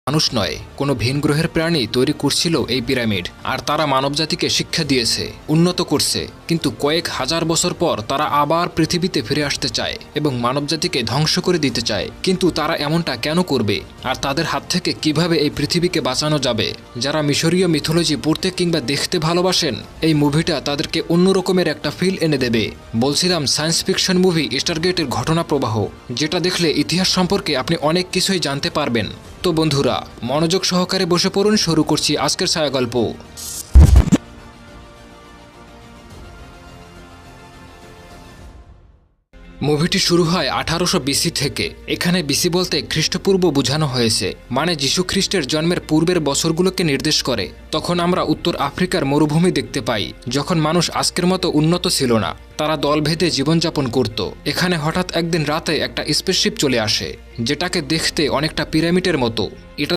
মানুষ নয়, কোনো ভিন গ্রহের প্রাণী তৈরি করছিল এই পিরামিড। আর তারা মানবজাতিকে শিক্ষা দিয়েছে, উন্নত করছে। কিন্তু কয়েক হাজার বছর পর তারা আবার পৃথিবীতে ফিরে আসতে চায় এবং মানবজাতিকে ধ্বংস করে দিতে চায়। কিন্তু তারা এমনটা কেন করবে, আর তাদের হাত থেকে কিভাবে এই পৃথিবীকে বাঁচানো যাবে? যারা মিশরীয় মিথোলজি পড়তে কিংবা দেখতে ভালোবাসেন, এই মুভিটা তাদেরকে অন্যরকমের একটা ফিল এনে দেবে। বলছিলাম সায়েন্স ফিকশন মুভি স্টারগেটের ঘটনা প্রবাহ, যেটা দেখলে ইতিহাস সম্পর্কে আপনি অনেক কিছুই জানতে পারবেন। তো বন্ধুরা, মনোযোগ সহকারে বসে পড়ুন, শুরু করছি আজকের ছায়া গল্প। মুভিটি শুরু হয় 1800 বিসি থেকে। এখানে বিসি বলতে খ্রিস্টপূর্ব বোঝানো হয়েছে, মানে যীশু খ্রিস্টের জন্মের পূর্বের বছরগুলোকে নির্দেশ করে। তখন আমরা উত্তর আফ্রিকার মরুভূমি দেখতে পাই, যখন মানুষ আজকের মতো উন্নত ছিল না। তারা দলভেদে জীবনযাপন করত। এখানে হঠাৎ একদিন রাতে একটা স্পেসশিপ চলে আসে, যেটাকে দেখতে অনেকটা পিরামিডের মতো। এটা